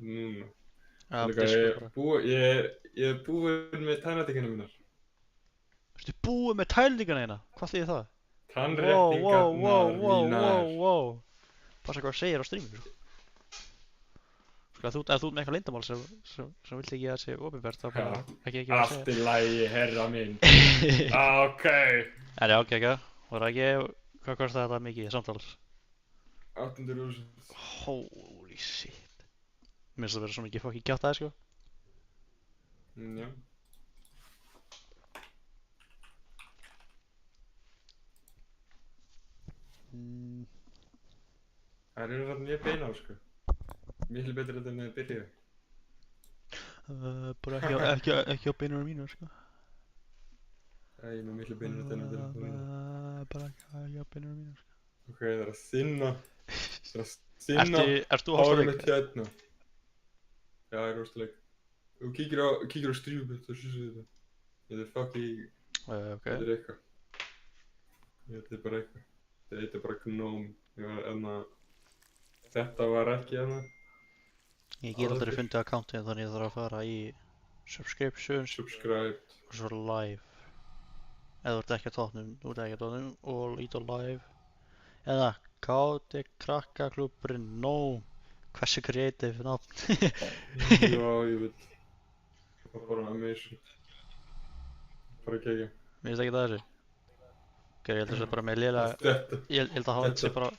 núna. Discord bara. Ég er búinn með tannréttinguna mínar. Ertu búið með tælningana hérna? Hvað þýðir það? Tannréttingarnar mínar. Wow. Passa hvað segir á streaminu. Sko, ef þú ert með eitthvað leyndamál sem vilt ekki að sé opinbert, þá bara ekki að segja. Allt í lagi, herra minn. Ok. En já, ok. Var það ekki, hvað kostar þetta mikið samtals? 800.000. Holy shit. Mér finnst það vera svo mikið fucking kjátt sko. Já. Það eru þarna mjög beinar, sko. Miklu betur þetta en það byrjaði. Bara ekki á beinunum mínu, sko. Það er með miklu beinar þetta en það byrjaði. Bara ekki á beinunum mínu, sko. Ok, það er að þinna. Það er að þinna Ert þú hárið hóstaleg? mitt hérna. Já, ég er hóstaleg. Þú kíkir á strífum þetta og sýsir þetta. Þetta er fucking... Ok. Þetta er eitthvað. Þetta er bara eitthvað. Þetta er bara gnóm. Þetta var ekki hérna. Ég get aldrei fundið accountið þannig ég þarf að fara í subscriptions Subscribe. og svo live. Eða þú ert ekki á tóknum, og ít á live. Eða KD Krakkaklúbburinn, no. Hversu creative nafn. Já, ég veit. Það var bara amazing. Bara gegja. Mér finnst ekki það þessu. Ok, ég held að það sé bara með lélega... Þetta. Ég held að hafa þetta sé bara...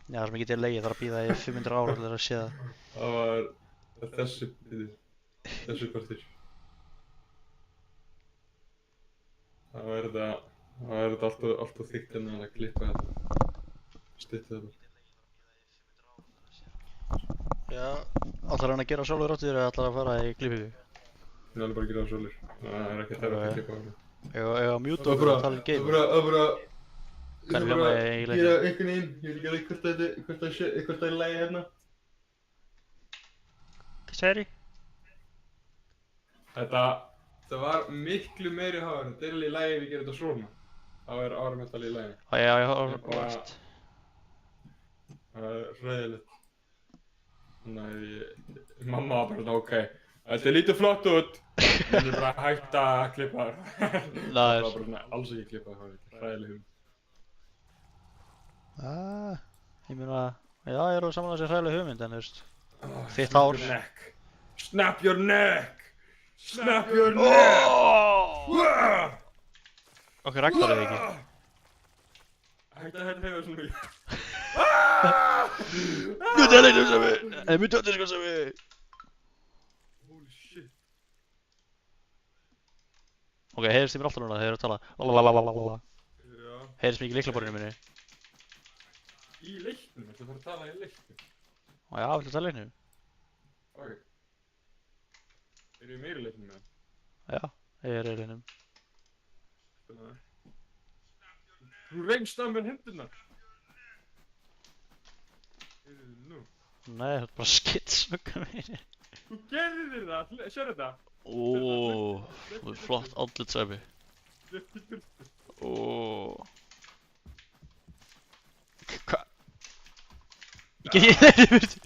Já, það sem ekki til leið, ég þarf að bíða í 500 ára til að sé það. Það var þessu partur. Það var þetta alltaf þykkt en að klippa þetta. Stytta þetta. Já, ætlar hann að gera sjálfur áttir eða ætlar að fara í klippingu? Ég er alveg bara að gera það svolítið. Það er ekki þærra að klippa á þetta. Ég að mjúta okkur að tala um game. Það er bara... Hvernig hljóma ég í leiknum? Gera einhvern veginn. Ég vil ekki veit hvort það er lægi hérna. Hvað segir ég? Þetta var miklu meiri háður. Þetta er alveg í lægi ef ég gerir þetta svona. Það er áramönd alveg í lægi. Já, ég har varst. Það er hræðilegt. Mamma var bara ok. Þetta lítið flott út. Ég er bara hægt að klippa það. Það var bara svona alls ekki klippa það. Það er hræðileg hugmynd. Ég meina, já, ég er alveg saman að það sé hræðileg hugmynd, en þú veist, þitt hár. Snap your neck! Snap your neck! Okkur ræktar þið ekki. Hægt að hérna hefur svona mjög. Mjúta leiknum sem við! Mjúta leiknum sem við! Holy shit. Ok, heyrðist þið mér alltaf núna þegar þið eru að tala. Lalalalalalala. Já. Heyrðist mér ekki í lyklaborðinu minni. Í leiknum? Ertu að fara að tala í leiknum? Já, viltu tala í leiknum? Ok. Eru þið meiri leiknum með það? Já, ég er í leiknum. Spennandi. Þú reynst af mér hendurnar! Nú. Nei, þetta er bara skitsmögga minni. Þú gerðir þér það! Sérðu þetta? Þú er flott andlitsæmi. Þetta er burtu. Hva? Ég get ekki þetta burtu.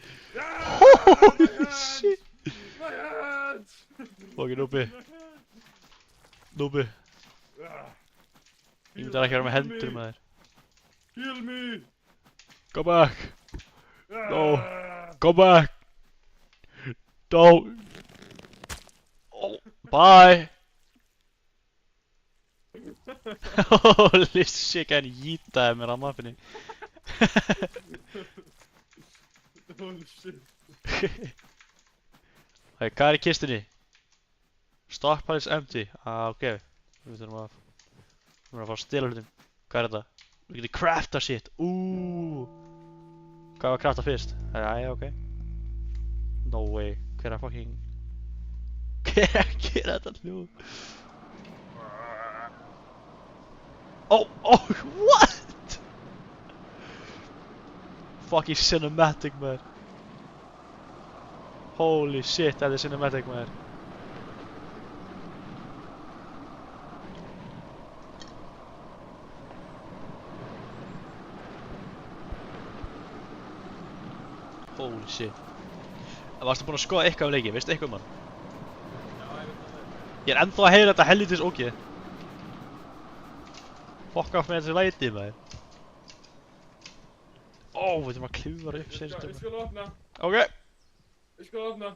Holy shit. My hands! Ok, Núbi. Núbi. Ég myndi ekki vera með hendur með þér. Heal me! Go back. No. Go back. Don't. Oh, bye. Holy shit, hann jítaði mér á mapinni. Holy shit. Hey, hvað er í kistunni? Stockpile is empty. Ok. Við þurfum að fara að stela hlutum. Hvað er þetta? Við getum crafta shit. Hvað var að crafta fyrst? Jæja, ok. No way. Hver er fucking... Hver er að gera þetta hljóð? Oh, what? Fucking cinematic, man. Holy shit, þetta er cinematic, man. Holy shit. Varstu búinn að skoða eitthvað leikið? Veistu eitthvað hann? Ég ennþá að heyra þetta helvítis ógeð. Fuck off með þessi læti, maður. Ó, við þurfum að klúfra upp seinstu. Við skulum opna. Ok. Við skulum opna.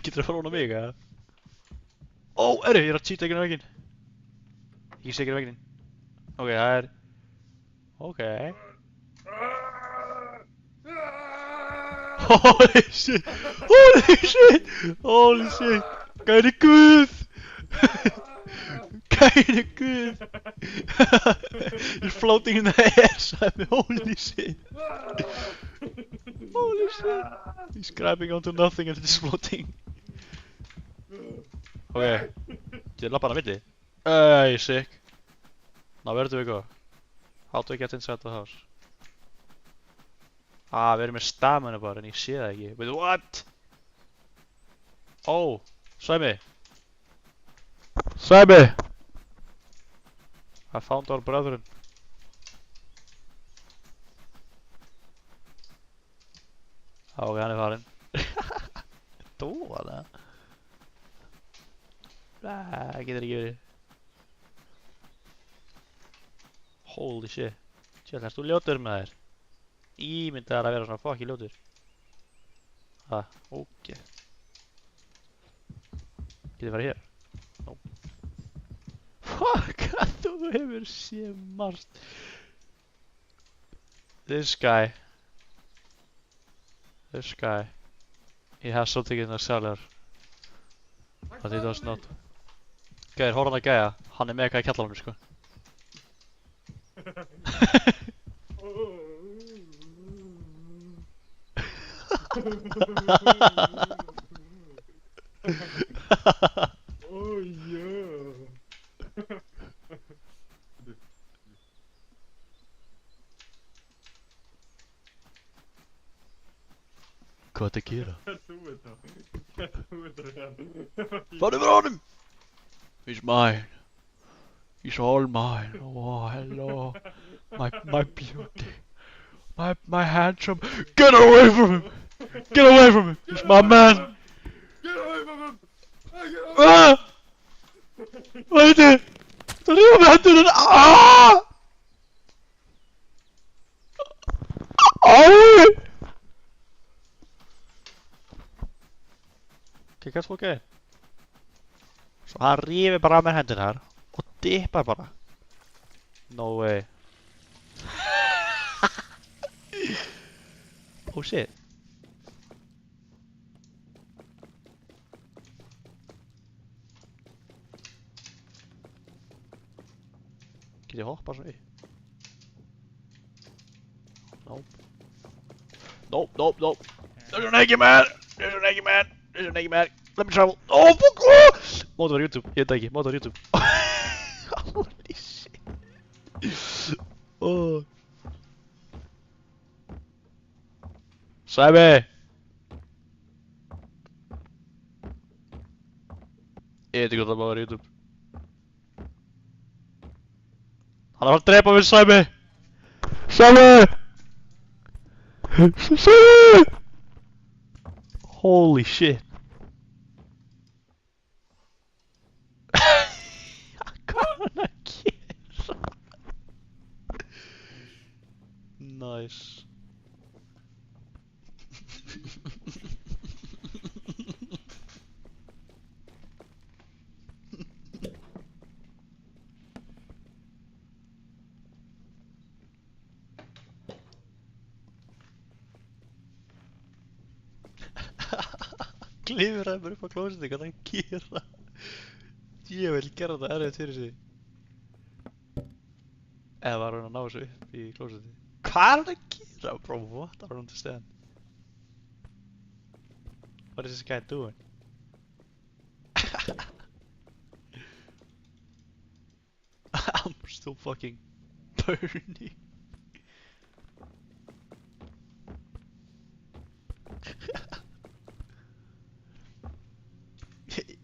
Getur það fara hún á mig, eða? Ó, ég er að cheata ekki á vegginn. Ég sé ekki á vegginn. Ok, það er... Ok. Holy shit! Holy shit! Holy shit! Gæin er guð! Gæin er guð! He's floating in the air, Sæmi. Holy shit! Holy shit! He's grabbing onto nothing and it's floating. Ok. Ég lappa hann að milli. Sick. Now where do we go? How do I get inside the house? Við erum með stamina bara en ég sé það ekki. Wait, what? Oh, Sæmi. Sæmi! I found our brethren. Ok, hann er farinn. Dóðan, það getur ekki verið. Holy shit. Sjálf, erst þú ljótur með þér? Ímyndaðar að vera svona fucking ljótur. Ok. Getur farið hér? No. Fuck, þú hefur séð margt. This guy, he has something in the cellar, but he does not. Gæðir, horfðu hann að gæja, hann er með eitthvað í kjallaranum, sko. Oh yeah. Hvað ertu að gera? Þú veit það. Farðu frá honum! He's mine. He's all mine. Oh, hello. My beauty. My handsome. Get away from him! Get away from him! He's my man! Get away from him! Get away! Hvað er þetta? Það rífa með hendurinn! Ok, kannski ok. Svo hann rífur bara með hendurnar og dippar bara. No way. Oh shit. Get ég hoppa svona í? Nope. Nope. There's an eggy man! Let me travel. Oh fuck! Móta var YouTube. Ég veit það ekki. Móta var YouTube. Holy shit. Sæmi! Ég veit ekki hvað það má vera YouTube. Hann er að fara að drepa mig, Sæmi! Sæmi! Holy shit. Hvað er hann að gera? Nice. Klifraði bara upp á klósetti, hvað er hann að gera? Ég vil gera þetta erfitt fyrir sig. Eða var hann að ná þessu upp í klósetti? Hvað er hann að gera, bro? What? I don't understand. What is this guy doing? I'm still fucking burning.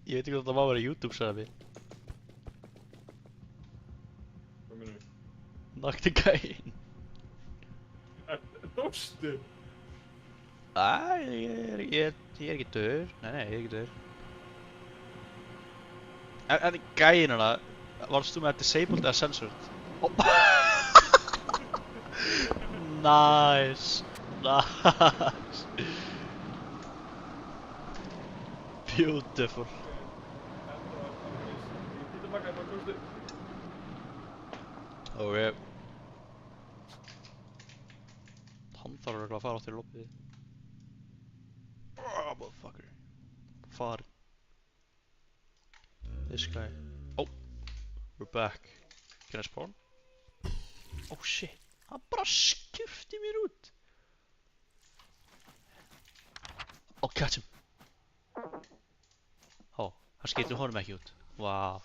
Ég veit ekki hvort það má vera YouTube, sagði mér. Hvað minnur? Nakti gæinn. Dóstu? Æ, ég er ekki döður. Nei, ég er ekki döður. En gæinn hana, varst þú með að disabled eða censored? Oh. Nice. Nice. Beautiful. Ok. Hann þarf örugglega að fara áttur í lobbið. Oh, motherfucker. Farin. This guy. Oh. We're back. Can I spawn? Oh shit. Hann bara skipti mér út. Oh, catch him. Oh, hann skipti honum ekki út. Wow.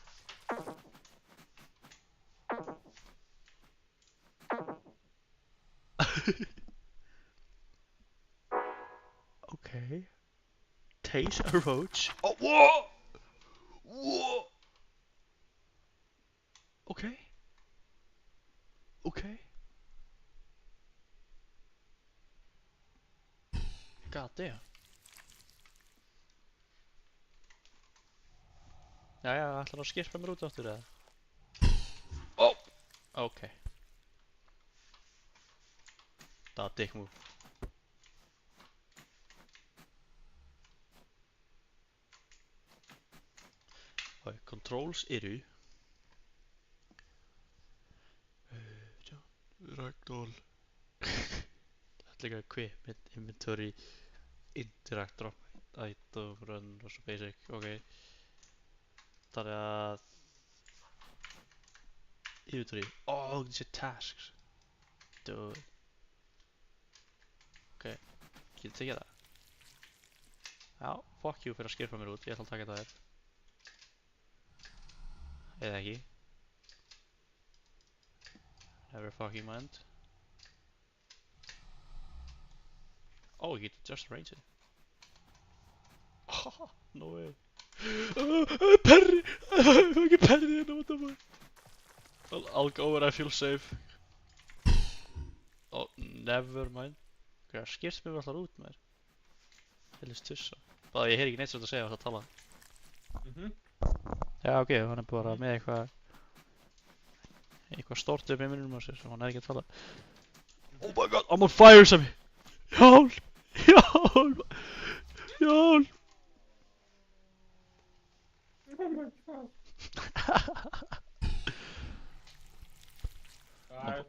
Okay. Tase a roach. Oh, whoa! Whoa! Okay. Okay. God damn. Jæja, ætlar hann að skipta mér út aftur eða? Oh! Okay. Það var dick move. Og controls eru Ragdoll. Þetta er líka equipment, inventory, interact, drop, item, run og svo basic, ok. Þannig að inventory, oh, þessi tasks. Dude. Ok, getur tekið það? Já, fuck you fyrir að skirpa mér út, ég ætla að taka þetta þér. Eða ekki. Never fucking mind. Oh, you get just range it. Oh, no way. Perry! Fucking Perry, what the fuck? I'll go where I feel safe. Oh, never mind. Ok, það skipst mér alltaf út með þér. Helist tussa. Bara ég heyr ekki neitt sem þetta segja að það tala. Já, ok, hann er bara með eitthvað stort upp í minnum á sér sem hann er ekki að tala. Oh my god, I'm on fire, Sammy! Hjálp! Hjálp! Hjálp! Oh my god.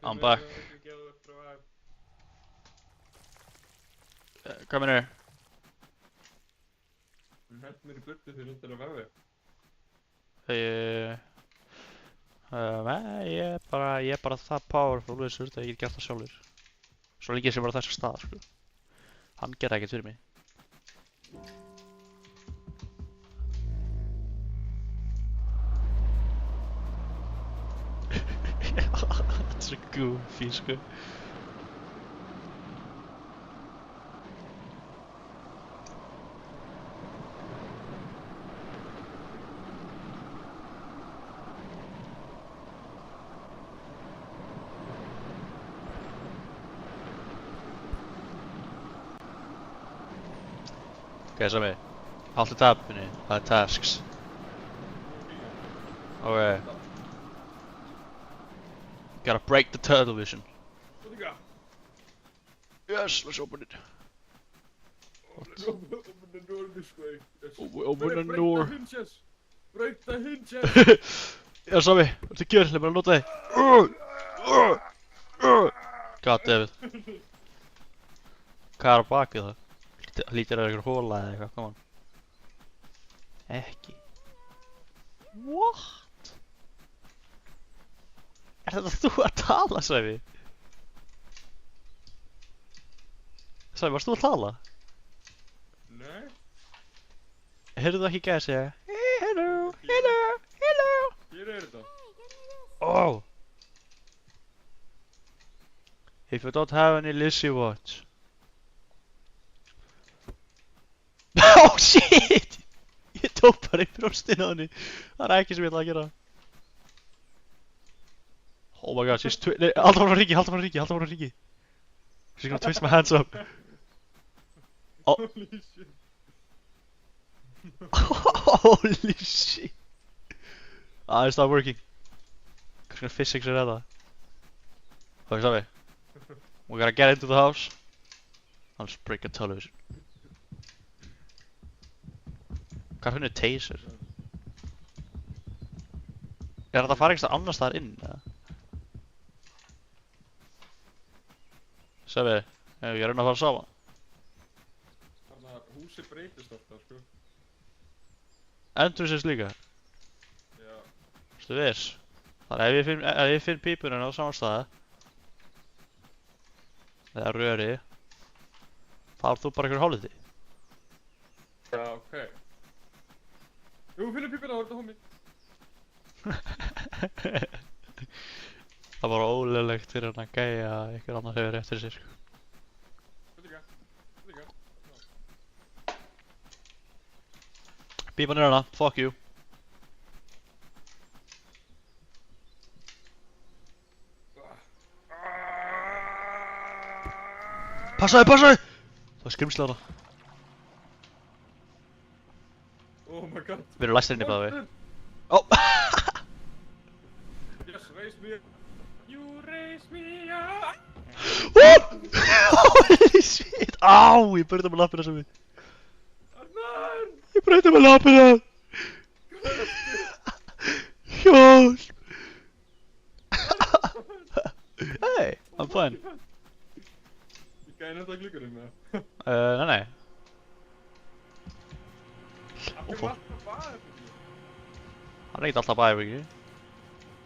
I'm back. Hvað minnur? Hann held mér í burtu þegar þetta er að vefi. Nei, ég er bara það powerful við þessu að ég get gert það sjálfur. Svo lengi sem bara þessu stað, sko. Hann gerði ekkert fyrir mig. Þetta er svo goofy, sko. Ok, Sammy, haltu tabinu, það er tasks. Ok. Gotta break the turtle vision. What do you got? Yes, let's open it. Open the door this way. Yes. Open the door. Break the hinges. Break the hinges. Já, Sammy, þetta gjör, leið bara að nota þig. God damn it. Hvað er á bakið það? Lítur að eitthvað hóla eða eitthvað, come on. Ekki. What? Er þetta þú að tala, Sæmi? Sæmi, varst þú að tala? Nei. Heyrðu þú ekki gæði segja? Hey, hello, hello, hello. Hér er þetta. Oh. If you don't have any Lizzie watch. Oh shit! Ég sópar í brjóstinu á henni. Það er ekki sem ég ætla að gera. Oh my god, she's nei, halda frá ringi. She's gonna twist my hands up. Oh. Holy shit. Holy shit. Ah, it's not working. Just gonna physics it out. Okay, sorry. We gotta get into the house. I'll just break a television. Hvað er taser? Þetta að fara einhverstað annars þar inn, eða? Sefi, hefur ekki að reyna að fara saman? Þannig að húsi breytist alltaf, sko. Endurins líka? Já. Ertu viss? Þannig ef ég finn pípunum á saman staði eða röri þá ert þú bara einhver hálfviti. Já, ok. Jú, finnum pípuna, það er þetta homie. Það var ólöglegt fyrir hann að gæja að einhver annar hefur rétt fyrir sér, sko. Líka. Pípan er hana, fuck you. Passaði! Það var skrimsli hana. Oh my god. Við erum læstir inni bæði við. Oh! Yes, raise me up. You raise me up. Holy shit! Á, ég breytti með lappina sem við. Arnar! Ég breytti með lappina! Hjálp! Hey, I'm fine. Ég gæði náttúrulega gluggunum með Nei. það. Hann er ekkert alltaf bæði, ekki?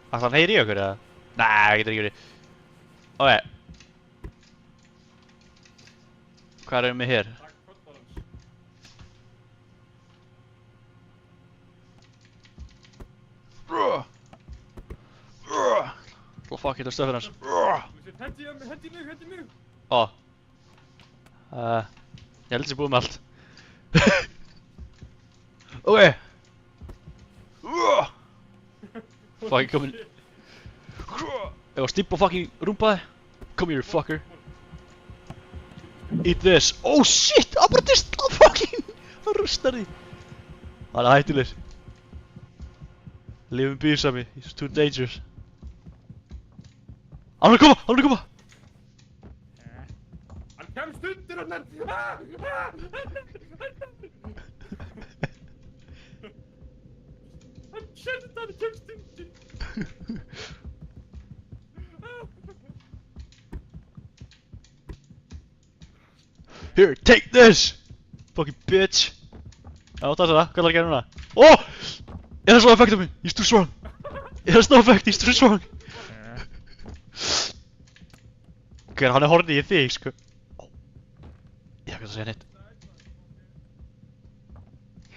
Ætli hann heyri í okkur, eða? Nei, það getur ekki verið. Ok. Hvað erum við hér? Takk koddarans. Fuck, þetta er stöfur hans. Hendi mig. Ó. Ég held þessi búið með allt. Ok. Fucking komin. Ég var stípp á fucking rúmpaði. Come here, fucker. Eat this. Oh shit! Það bara dist á fucking. Það rustar því. Það er hættulegur. Lifum býrsami. He's too dangerous. Hann er að koma! Hann kemst undir hann. Hann kemst undir. Here, take this! Fucking bitch! Já, það er það. Hvað ætlar að gera núna? Oh! It has no effect on me. He's too strong. It has no effect. He's too strong. Ok, hann er hornið í þig, sko. Ég hef ekki að segja neitt.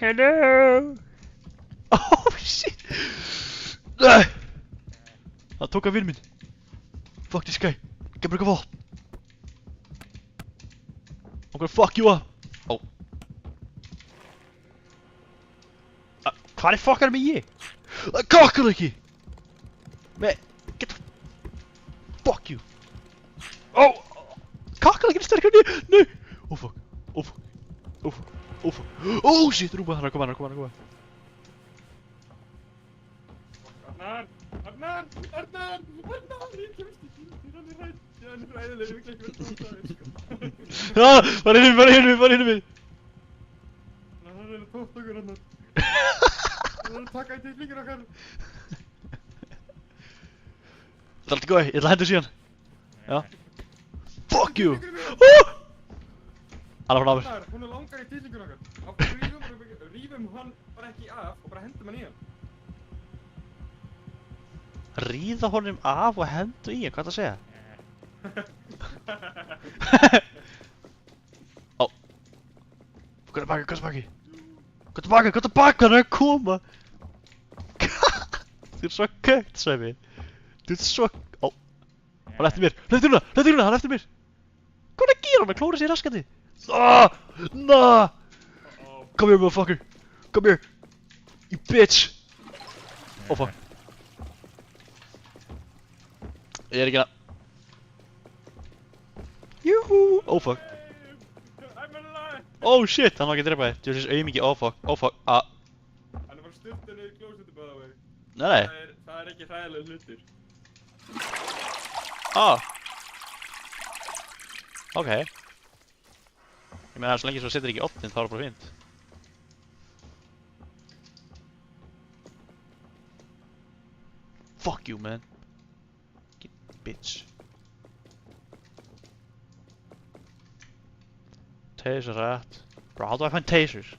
Hello! Oh shit! Nei! Það tók að vinn minn. Fuck this guy. Gef mér eitthvað vopn. I'm gonna fuck you up. Oh. Hvað er fokkar með ég? Kakkar ekki! Með... Get the... Fuck you! Oh! Kakkar ekki er sterkar en ég! Nei! Oh fuck. Oh shit, rúpa, hann er að koma. Arnar! Ég kemst ekki undir, hann er ræðilegur, ég vil ekki vera tótaður, sko. Já, var inni mér. Hann er að tóta okkur, Arnar. Hann er að taka í titlingir okkar. Það er alltaf góð, ég ætla að henda síðan. Já. Fuck you! Hann er frá náður. Arnar, hún er langar í titlingur okkar. Rífum hann bara ekki af og bara hendum hann í hann. Ríða honum af og hendu í hann, hvað er það að segja? Ó. Hvað er baki? Hann er að koma! Þú er svo kökt, Sveimi. Þú er svo... Ó. Hann eftir mér! Hleyptu hérna, hann eftir mér! Hvað er að gera? Hann klóra sér í raskandi! Nah! Come here, motherfucker! Come here! You bitch! Oh fuck. Ég ekki að... Júhú! Oh fuck. I'm alive! Oh shit, hann var ekki að drepa þig. Þú veist auðmikið, oh fuck, oh fuck, Hann er bara stuttur í klósetu by the way. Nei. Það er ekki hræðilega hlutir. Ok. Ég meina svo lengi svo setur ekki í opnin, þá er það bara fínt. Fuck you, man. Get bitch. Taser rætt. Bro, how do I find tasers?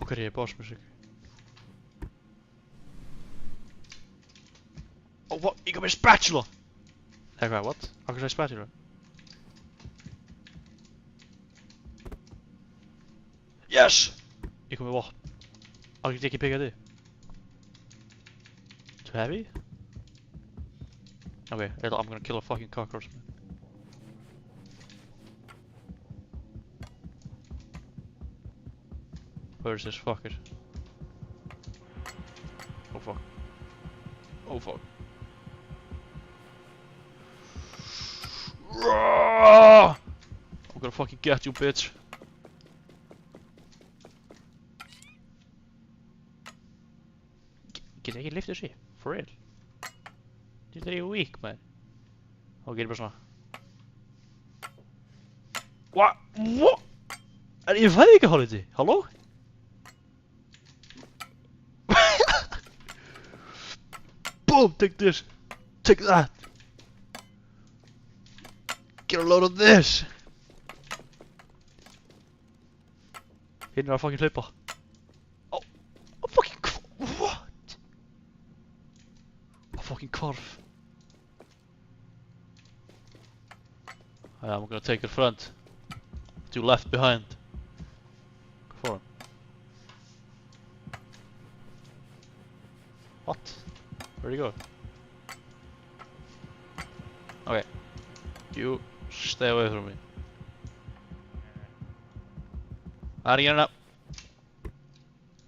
Ok, ég er bossmusik. Oh, what? Ég kom með spatula! Eða hvað, what? Akkur sagði spatula? Yes! Ég kom með vopn. Akkur get ég ekki pikkað þig? Too heavy? Okay, I'm gonna kill a fucking cockroach, man. Where is this fucker? Oh fuck. Oh fuck. I'm gonna fucking get you, bitch. Get ekki lift þessi? For real? Þetta er ég weak, man. Og gerir bara svona. What? What? Er ég fæðingarháliti? Halló? Boom! Take this! Take that! Get a load of this! Hinn er að fucking hlaupa. Oh! Oh fucking what? Oh fucking hvarf. I'm gonna take the front. Two left behind. Go for him. What? Where'd he go? Okay. You stay away from me. How are you getting up?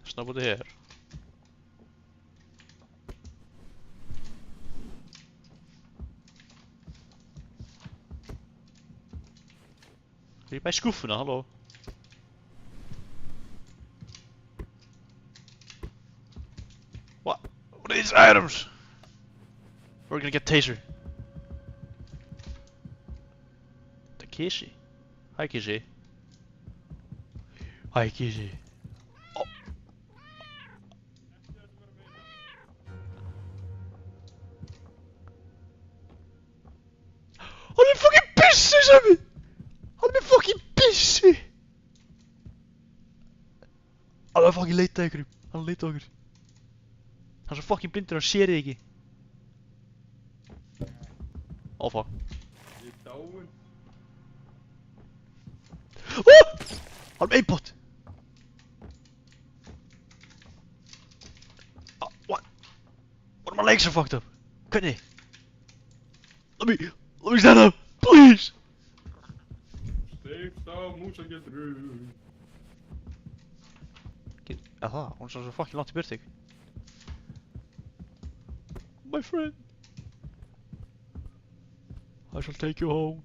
There's nobody here. Er je bij skúffuna, hallo? What? What are these items? We're gonna get taser. Takeshi? Hi Kishi. Hi Kishi. Oh. Hann er fucking busy, Sammy! Hann er fucking busy! Hann er fucking leitað ykkur. Hann leitað okkur. Hann er svo fucking blindur, hann sér þig ekki. Oh fuck. Ég er dáinn. Hann er með aimbot! What? What are my legs are fucked up? Hvernig? Let me stand up, please! Steikt á músagildru. Það, hún er svo fucking langt í burtu. My friend. I shall take you home.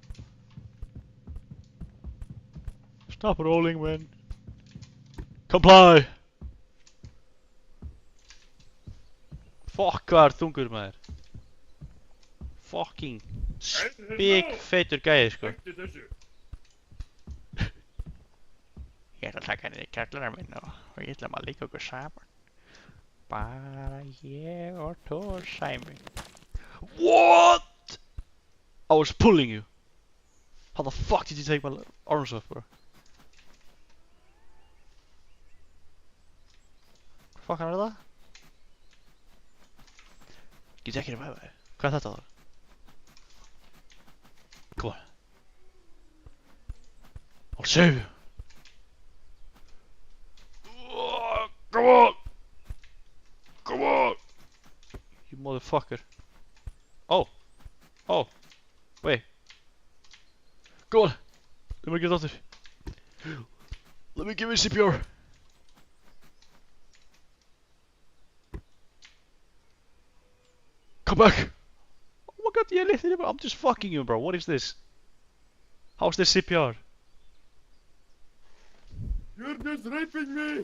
Stop rolling, man. Comply! Fuck, hvað er þungur, maður? Fucking big feitur gæði, sko. Hættu þessu. Ég ætla að taka henni í kjallarar minn og ég ætla að líka okkur saman. Bara ég og Thor Sæmi. What? I was pulling you. How the fuck did you take my arms off, bro? Hvað fucking er það? Get ekki að væða þig. Hvað er þetta þá? Come on. I'll save you. Come on! Come on! You motherfucker. Oh. Oh. Wait. Go on. Let me get out there. Let me give me CPR. Come back. Oh my god, yeah, listen, I'm just fucking you, bro. What is this? How's this CPR? You're just raping me!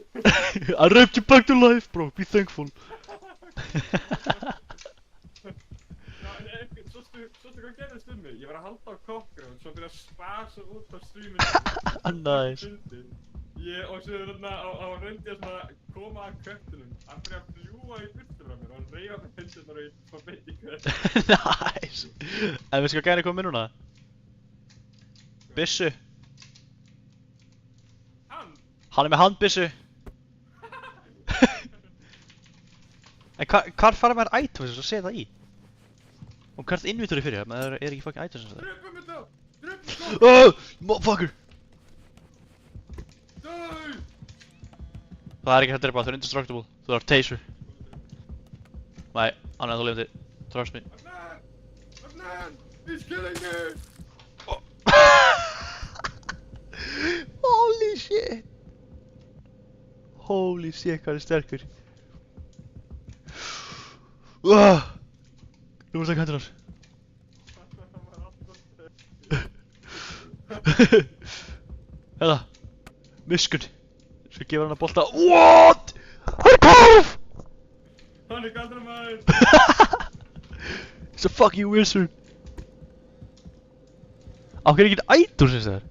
I raped you back to life, bro. Be thankful. Já, sástu hvað gerðist mig? Ég var að halda á kokkrón, svo byrja að spasa út á streaminu. Nice. Og svo reyndi ég svona að koma að köttunum. Hann byrja að fljúa í burtu frá mér og hann reyfa með hendurnar og ég fór beint í kött. Nice. En veistu hvað gæri komið núna? Byssu. Hann er með handbyssu. En hvar fara maður items og setja það í? Og hvert inventory fyrir það? Maður er ekki fucking items og það. Dröpum þetta! Dröpum þetta! Oh! Motherfucker! Dæ! Það er ekki hægt að drepa, það er indestructible. Þú þarf taser. Nei, hann er ennþá lifandi. Trust me. Adnan! He's killing me! Holy shit! Holy shit, hvað er sterkur. Nú er það hendur hans. Eða, miskun. Svo gefur hann að bolta. What? Hann er kálf! Hann er galdra maður! It's a fucking wizard. Á hverju ekki items eins og það?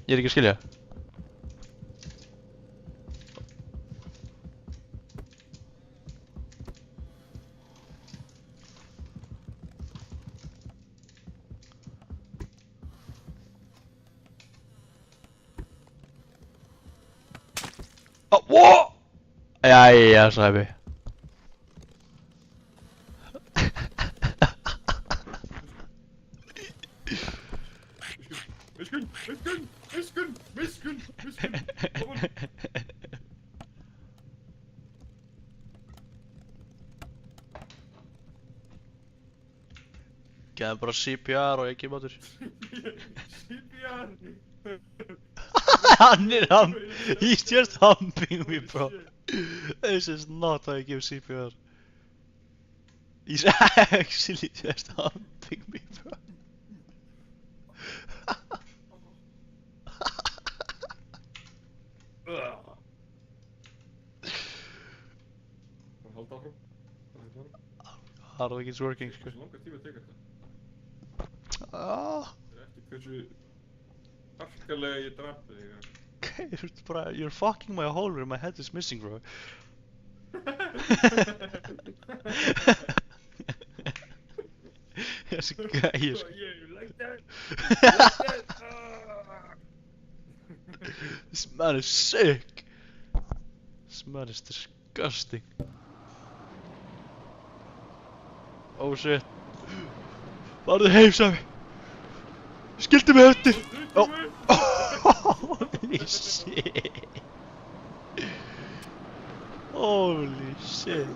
Ég er ekki að skilja. Oh, what? Jæja, sæmi. Miskun! Kom on! Gæði bara CPR og ekki mátur. CPR! Hann er he's just humping me, bro. This is not how you give CPR. He's actually just humping me, bro. Halda áfram. I don't think it's working. Hversu langar tíma tekur þetta? Ah, Eftir hversu harkalega ég drapi þig. you're fucking my hole where my head is missing, bro. Þessi gæir. Like that? This man is sick. This man is disgusting. Oh shit. Farðu heim, Sami. Skildu mig eftir. Oh. Holy shit. Holy shit.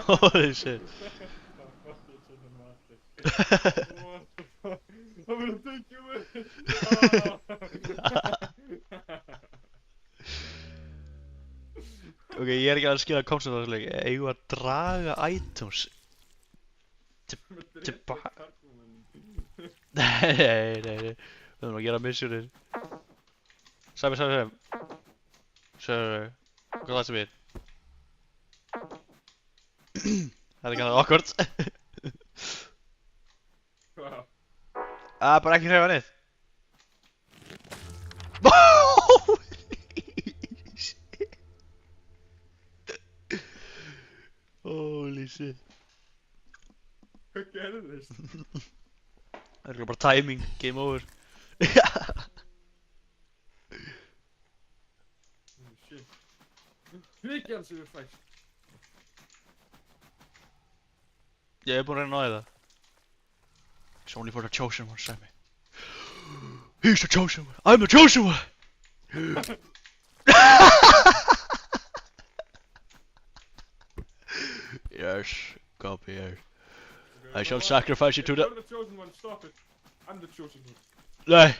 Holy shit. I'm gonna take you in. Ok, ég er ekki að skilja koncept af þessu leik. Eigum við að draga items tilbaka? Nei. Við þurfum að gera missionir. Sæmi. Hvað það sem er? Það er ekki annað awkward. Hvað? Bara ekki hreyfa neitt. Holy shit. Hvað gerðist? Það er bara timing, game over. Shit. Kvikjan sem við fæst. Ég er búinn að reyna að náði það. It's only for the chosen one, Sammy. He's the chosen one. I'm the chosen one. Yes, come here. I shall sacrifice you to the... You're the chosen one, stop it. I'm the chosen one. Nee.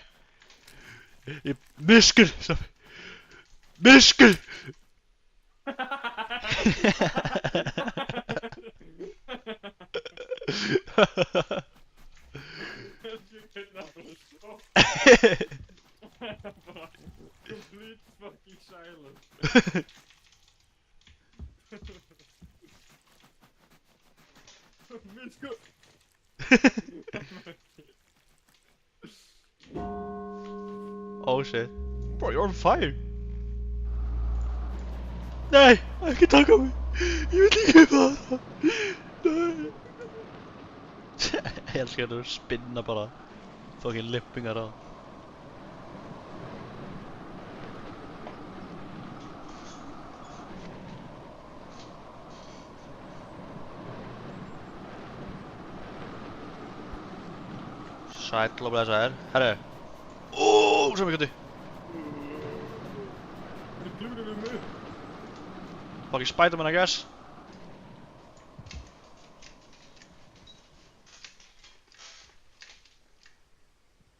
Je miskel. Miskel. Complete fucking silence. Mitsko. Oh shit. Bro, you're on fire. Nee, hij kan tak op me. Je bent niet gevallen. Nee. Jag älskar att spinna bara. Fucking lippingar då. Sætla og blessaður. Herru. Svo mikið gutti. Du klurde við mig. Fucking Spider-Man, I guess.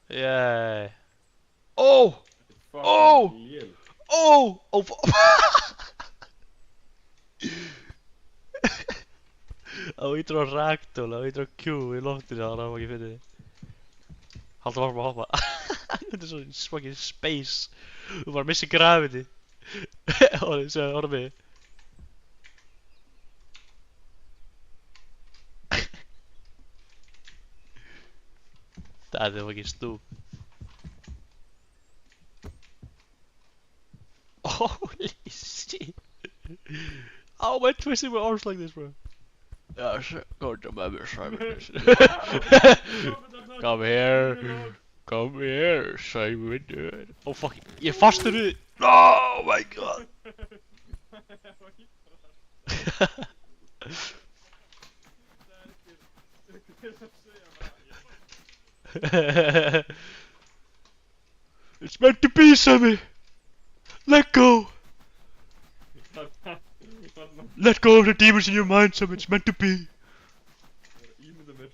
Yay. Oh! Oh! Oh! Oh! Á ítur á ragdoll, á ítur á Q í loftinu, það var ekki fyndið. Haldur varma að hoppa. Þetta er svo fucking space. Þú bara missir gravity. Horfðu mig. Það er fucking stúk. Holy shit. How am I twisting my arms like this, bro? Yes, go to my Simon. Come here. Come here, Simon, dude. Oh fuck, ég fastur þið. Oh my god. It's meant to be, Sammy. Let go. Let go of the demons in your mind, Sammy. It's meant to be. Ímynda mér.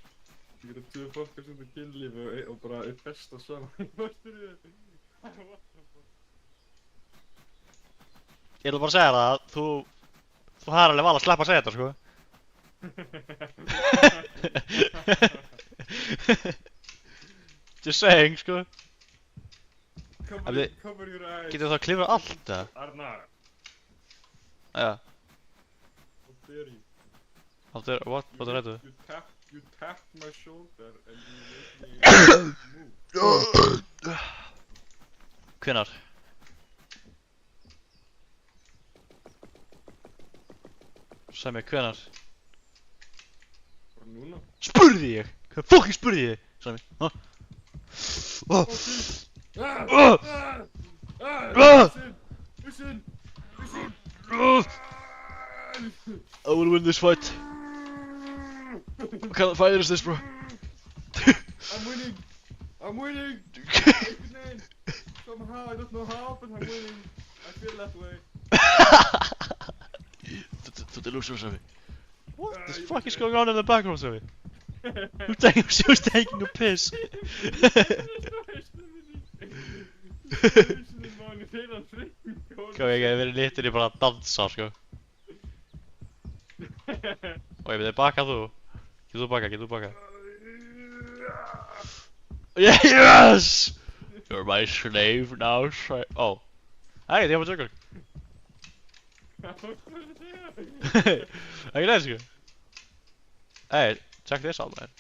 Ég geta tvö fokkar sem það kynlífi og bara festa saman. Fastur þið. What the fuck? Ég ætla bara að segja það að þú har alveg val að sleppa að segja þetta, sko. Just saying, sko. Cover your eyes. Getur það að klifra allt, eða? Arnar. Já. What dare you? What er þetta? You tapped my shoulder and you made me move. Hvenær? Sæð mér, hvenær? Bara núna? Spurði ég! Hvað fucking spurði ég? Sæð mér, ha? Listen! I will win this fight. What kind of fight is this, bro? I'm winning! I'm winning! Somehow, I don't know how, but I'm winning. I feel that way. The delusion, Sammy. What the fuck is going on in the background, Sammy? Who's taking a piss? Kom, ég hef verið litinni bara að dansa, sko. Og ég myndi baka þú. Getur þú baka? Yes! You're my slave now, oh. Hey, ég var tjökkur. Ekki leið, sko. Hey, check this out, man.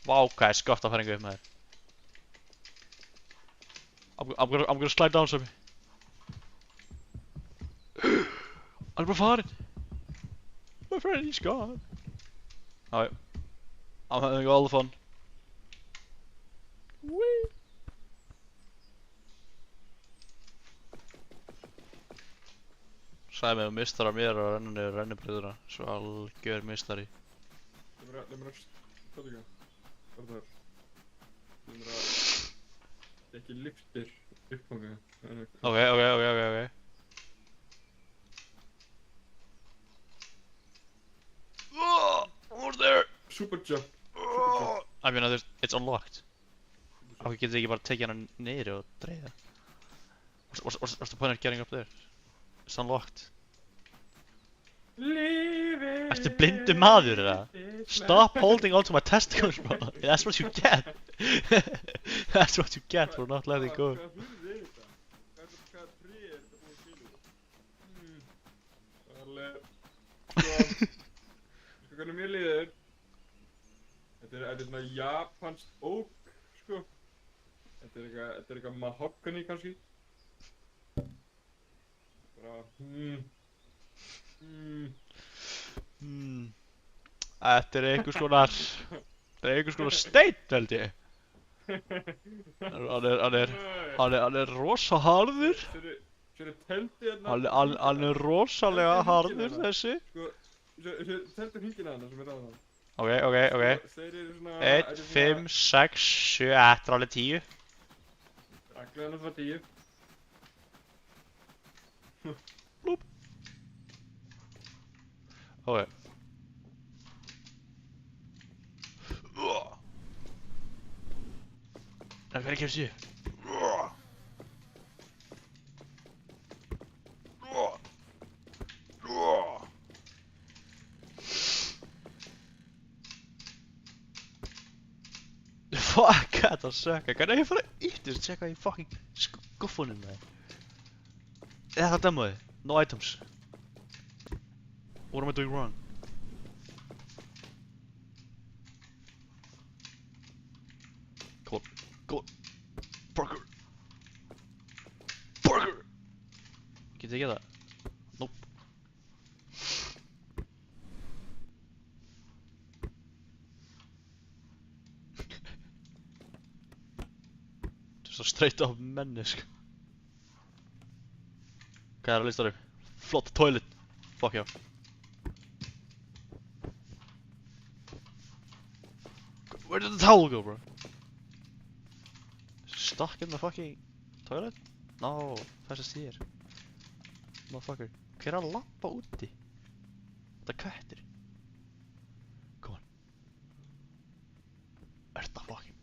Vá, hvað er skott að færinga upp með þér. I'm gonna slide down, Sammy. Hann er bara farinn. My friend, he's gone. Alright. I'm having all the fun. Whee! Sæmi, þú mistar af mér og renna niður rennibrauðina. Svo algjör mistari. Leið mér að... Hvað er það? Leið mér að... ekki lyftir uppfangið. Ok. What's there? Super jump. I mean, it's unlocked. Af hverju getur þið ekki bara tekið hana niður og dreigja? What's the point of getting up there? It's unlocked. Ertu blindur maður eða? Stop holding onto my testicles, bro. That's what you get. That's what you get for not letting go. Hvað tré er þetta búin til úr? Það er alveg... Sko hvernig mér líður. Þetta er svona japanskt ók, sko. Þetta er eitthvað mahogany kannski. Bara, Þetta er einhvers konar steinn, held ég. Hann er rosa harður. Sérðu teldi hérna... Hann er rosalega harður, þessi. Sko, teldi hringina hana sem er ráðan. Ok. Þeir eru svona... 1, 5, 6, 7, þetta er alveg 10. Regla hennar frá 10. Blúp. Ok. Nei, hvernig kemst ég? Fuck, þetta sökka. Hvernig ég fara yttist? Tjekka í fucking skuffunum með þér. Þetta er demoið. No items. What am I doing wrong? Come on. Parker! Get ég það? Nope. Svo straight up mennesk. Hvað er að listanum? Flott toilet. Fuck já. Where did the towel go, bro? Stuck in the fucking toilet? No, festast hér. Motherfucker. Hver er að labba úti? Þetta köttur. Come on. Ertu að fucking...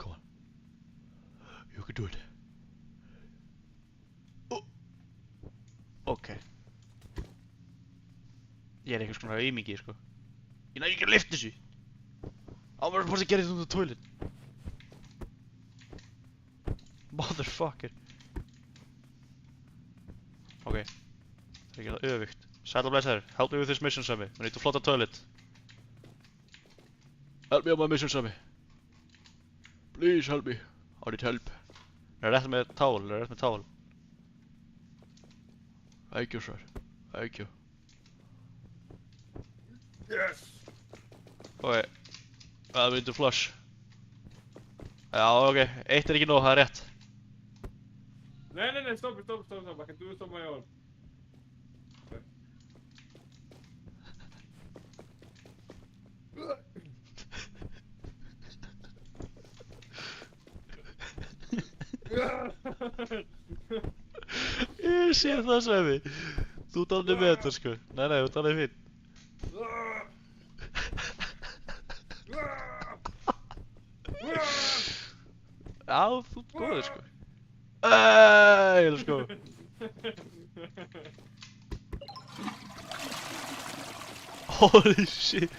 Come on. You can do it. Oh. Ok. Ég er einhvers konar aumingi, sko. Ég næði ekki að lyfta þessu. I'm supposed to get it into the toilet. Motherfucker. Ok. Það er ekki það öfugt. Sæll og blessaður. Help me with this mission, Sammy. We need to flood the toilet. Help me on my mission, Sammy. Please help me. I need help. Er rétt með towel? Thank you, sir. Thank you. Yes! Ok. We need to flush. Já, ok. Eitt er ekki nóg, það er rétt. Nei, stopp. I can do this on my own. Ég sé það, Sveppi. Þú ert alveg með þetta, sko. Nei, þú ert alveg fín. Já, þú ert góður, sko. Let's go. Holy shit.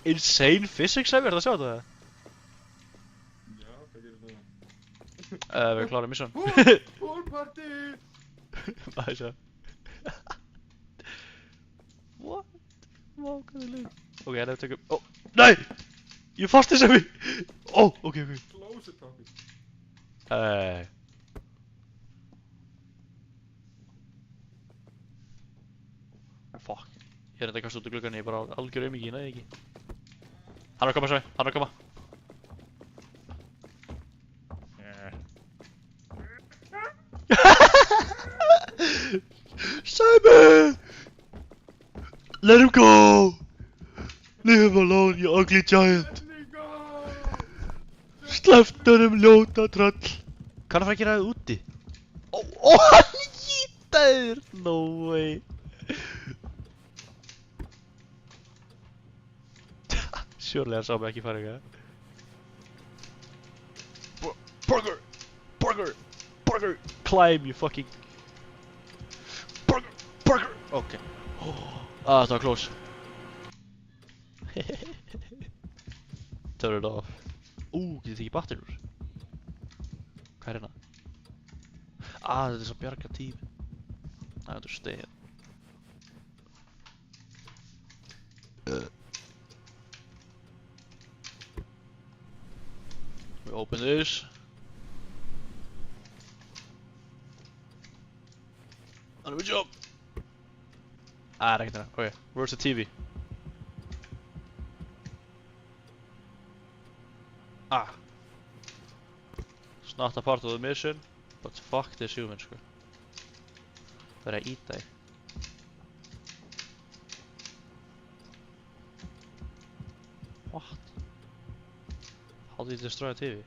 Insane physics, Sveppi, ertu að sjá þetta? Já, það gerir það. Við klárum mission. Pool party! Hvað er það? What? Wow, hvað er leið? Ok, það tökum... Oh, nei! Ég fasti Sveppi! Oh, ok. Close it, Tommy. Fuck. Ég er enda að kasta út úr gluggan, ég er bara algjör aumingi, ég næði ekki. Hann er að koma, Sveppi, hann er að koma. Simon! Let him go! Leave him alone, you ugly giant! Let me go! Slepptu honum ljóta tröll! Hvað er að fara að gera það úti? Ó, hann hýtaður! No way! Surely hann sá mig ekki fara eitthvað. Burger! Burger! Burger! Climb, you fucking... Burger! Burger! Okay. Ah, það var close. Turn it off. Getið þið ekki batterur? Hvað er hérna? Þetta er svo bjarga tím. I understand. We open this. And we jump! Það er ekkert hérna. Okay, where's the TV? It's not a part of the mission, but fuck this human, sko. Það er að íta þig. What? How did you destroy a TV?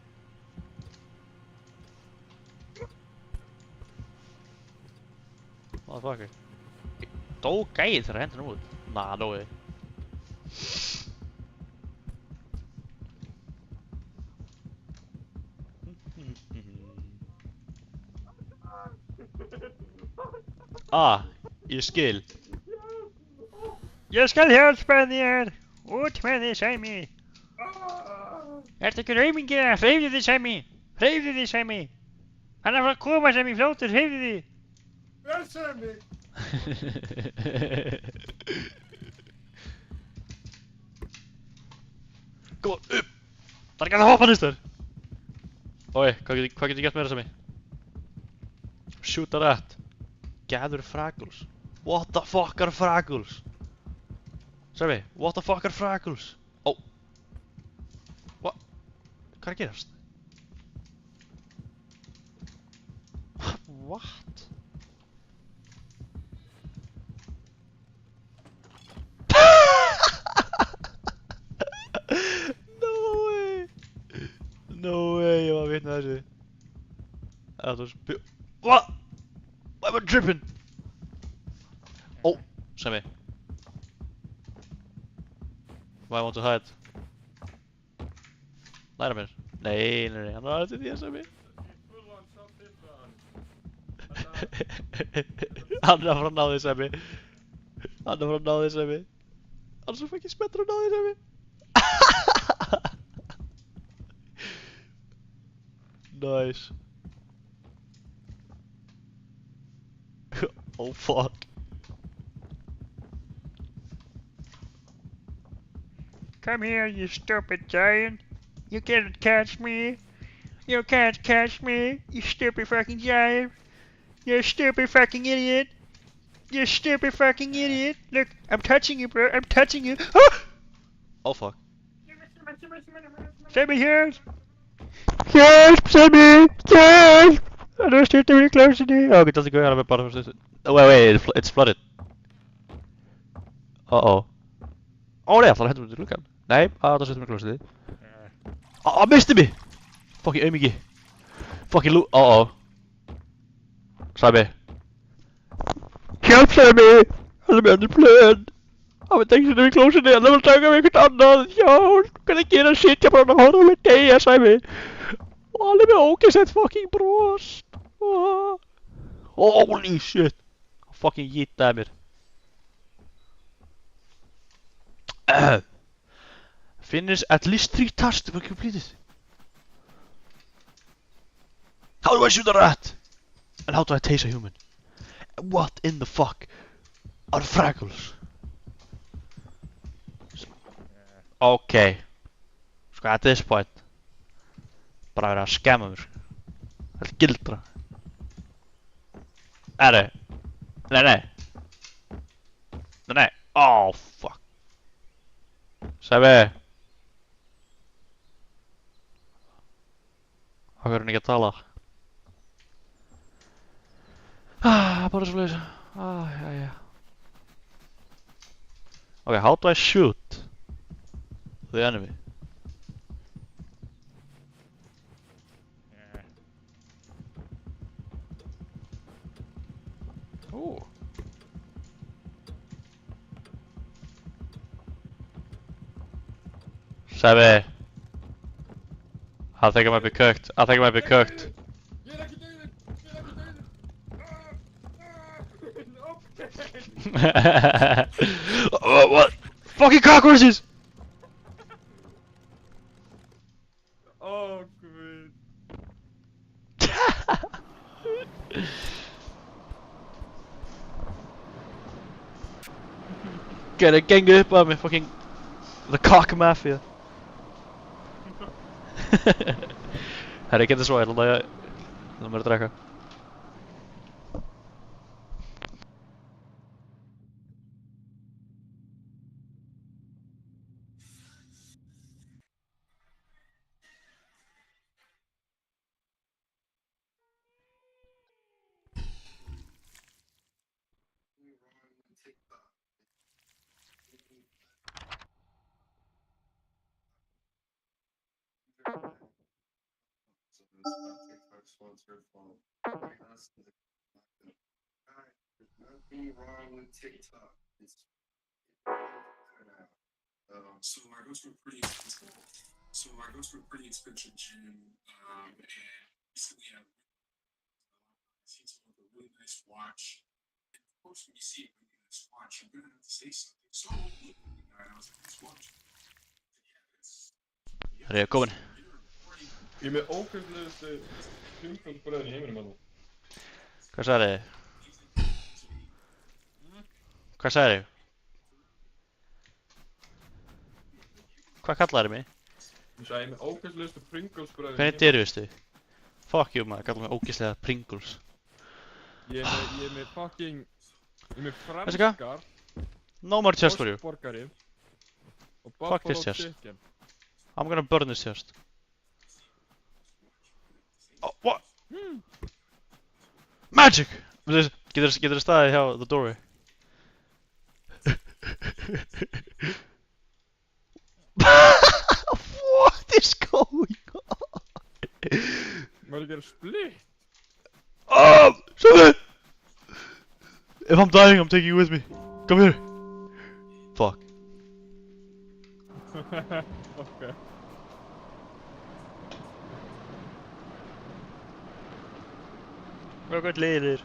Motherfucker. Dó gæið þegar að henda hann út. Nah, no way. Ég skil. Ég skal hjálpa þér. Út með þig, Sæmi. Ertu ekki raumingi? Hreyfðu þig, Sæmi. Hreyfðu þig, Sæmi. Hann er að fara að koma, Sæmi, fljótur, hreyfðu þig. Vel, Sæmi. Kom on, upp. Það er ekki að hoppa nýstur. Oi, hvað getur ég gert með það, Sæmi? Shoot a rat. Gather fraggles. What the fuck are fraggles? Sæmi, what the fuck are fraggles? What? Hvað er að gerast? What? No way! No way, ég var vitni að þessu. Það var What? Why am I tripping? Sæmi. Why I want to hide? Læra mér. Nei, hann var aðeins í því að Sæmi. Hann er að fara að ná því, Sæmi. Hann er að fara að ná því, Sæmi. Hann er svo fucking spenntur að ná því, Sæmi. Nice. Oh fuck. Come here, you stupid giant. You can't catch me. You can't catch me, you stupid fucking giant. You stupid fucking idiot. You stupid fucking idiot. Look, I'm touching you, bro. I'm touching you. Oh fuck. Send me here. Help, Sammy! Help! I don't start to be close to me. Oh, it doesn't go out of my bottom. Oh, wait, it's flooded. Uh-oh. Oh, nei, það hendur við til lukkan. Nei, það settum við klósið. Misti mig! Fucking aumingi. Fucking uh-oh. Sæmi. Hjálp, Sæmi! Hann er með annar plön. Hann veit ekki sem við klósinni, hann vil taka við eitthvað annað. Hjálp, hvernig gera sitja bara hann horfa með deyja, Sæmi. Og hann er með ógeðsett fucking brost. Holy shit. Hann fucking yeetaði mér. Finish at least 3 tasks to be completed. How do I shoot a rat? And how do I tase a human? What in the fuck are fraggles? Okay. Sko, at this point bara verið að skemma mér, sko. Það er gildra. Nei. Nei. Oh, fuck. Sæmi. Hvað er hann ekki að tala? Bara svo leiðis. Jæja. Okay, how do I shoot? The enemy. Ooh. Sebbi. I think I might be cooked. I think I might be cooked. Ég er ekki dauður! Ég er ekki dauður! Oh, what? Fucking cockroaches! Ó, guð. Gæti gengið upp að mig, fucking The Cock Mafia. Herri, ég geti svo, ég held að ég mér að drekka. So I go to a pretty expensive gym, and recently I've seen someone with a really nice watch. And of course, when you see a really nice watch, you're gonna have to say something. So I was like, this watch. Herri, ég er komin. Ég er með ógeðslegustu Pringles-brauðin í heiminum, mann. Hvað sagði þið? Hvað sagði þið? Hvað kallaði þið mig? Ég sagði, ég er með ógeðslegustu Pringles-brauðin í Hvernig dyrfistu? Fuck you maður, kallar mig ógeðslega Pringles. Ég er með fucking... Ég er með Veistu hvað? franskar, No more chest for you. ostborgari og Fuck this buffalo chest. chicken. I'm gonna burn this chest. Oh, what? Magic! Getur þið staðið hjá the doorway? What is going on? Maður að gera split? Oh! Sebbi! If I'm dying, I'm taking you with me. Come here. Fuck. Ok. Hvað gott leiðir?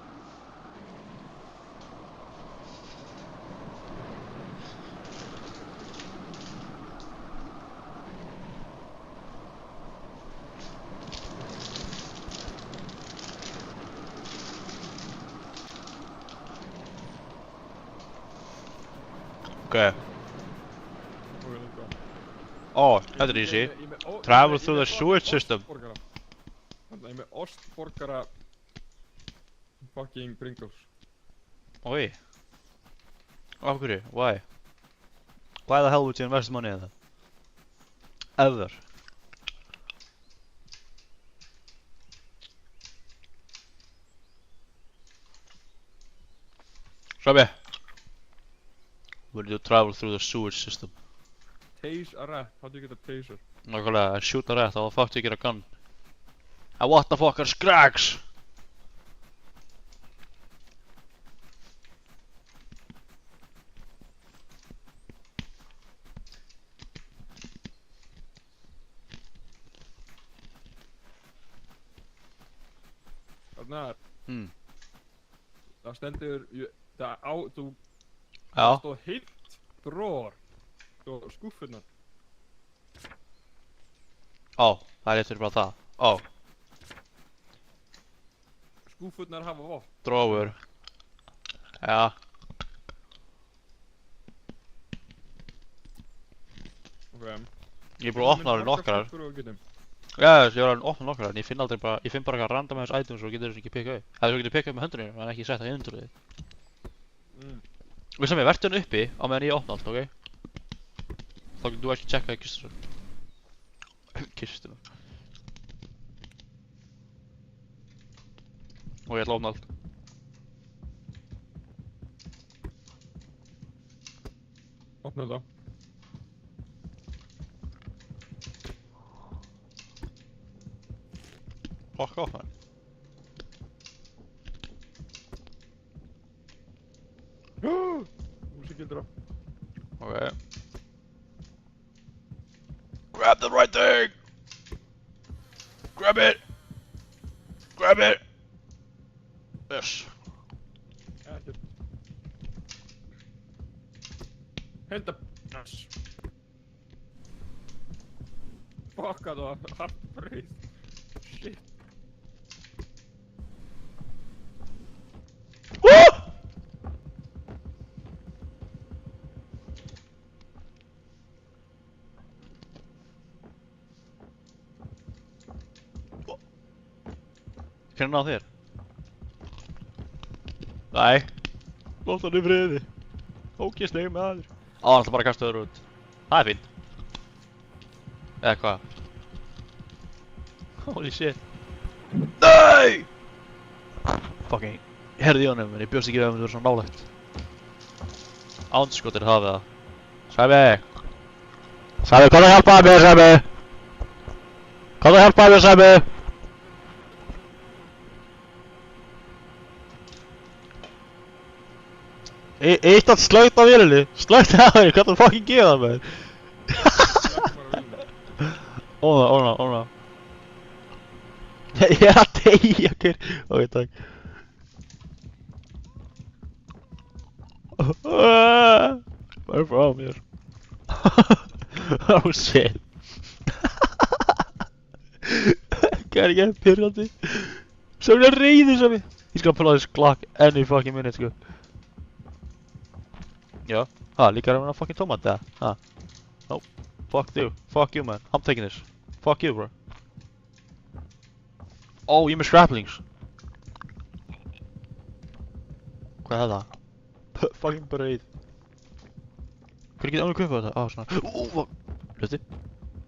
Okay. Oh, þetta er easy. Travel through the sewage system. Þannig, ég er með ostborgara fucking Pringles. Oi. Af hverju? Why? Why the hell would you invest money in that? Ever. Sebbi. Will you travel through the sewage system? Tase a rat. How do you get a taser? Nákvæmlega, shoot a rat, how the fuck do you get a gun? And what the fuck are scrags? Arnar, það stendur, þú Já. stóð heilt drawer, og skúffurnar. Ó, það er rétt fyrir bara það. Ó, Skúffurnar hafa vopn. drawer. Já. Ok. Ég er búinn að opna alveg nokkrar. Skúffur og getum. Já, ég var alveg að opna nokkrar, en ég finn aldrei bara, ég finn bara eitthvað random ass items og getur þessu ekki pikkað upp. Eða þú getur pikkað upp með höndunum, en ekki sett það í undirlið. Og sem ég verði hann uppi á meðan ég opna allt, ok? Þá getur þú ekki tjekkað í kistunum. Kistunum. Og ég ætla að opna allt. Opna þetta. Fuck off, man. Músikildra. Okay. Grab the right thing! Grab it! Grab it! Yes. Ekkert. Henda. Yes. Fuck, það var hart breið. Shit. Kan hann á þér? Nei. Lóta hann í friði. Ógeðslegur maður. Á, hann ætla bara að kasta þér út. Það er fínt. Eða hvað? Holy shit. NEI! Fucking. Ég heyrði í honum, en ég bjóst ekki við að það verið svona nálægt. Ándskotir hafið það. Sæmi! Sæmi, hvað að hjálpa mér, Sæmi? Hvað að hjálpa mér, Sæmi? Eitt að slögt á vélinni. Slögt á henni, hvað það fucking gefa það með? Óna. Ég er að deyja, hver. Ok, takk. Hvað er frá mér? Oh shit. Hvað er ekki að pyrrandi? Svo er það reyðið sem ég. Ég skal pull out this Glock any fucking minute, sko. Ja. Líka er hann fucking tómat, eða? No. Fuck you, man. I'm taking this. Fuck you, bro. Oh, ég er með scraplings. Hvað er það? Fucking breið. Hvernig getur ánum kvipað þetta? Svona. Fuck. Hluti?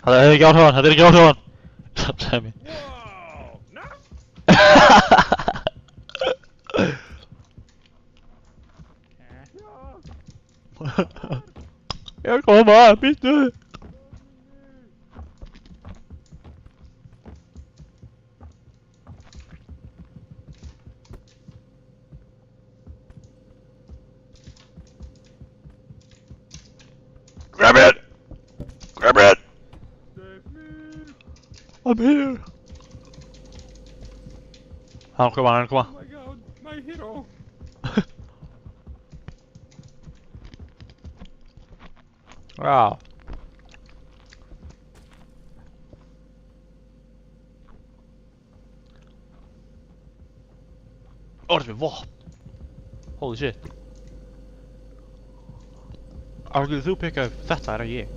Þetta er ekki áhrifan, þetta er ekki áhrifan. Sæmi mér. Wow, no. Ég er koma, býttu. Grab it! Grab it! Save me. I'm here! Hann koma. Oh my god, my hero. Já. Það er með vopn. Holy shit. Getur þú pikkað upp þetta, er ekki ég?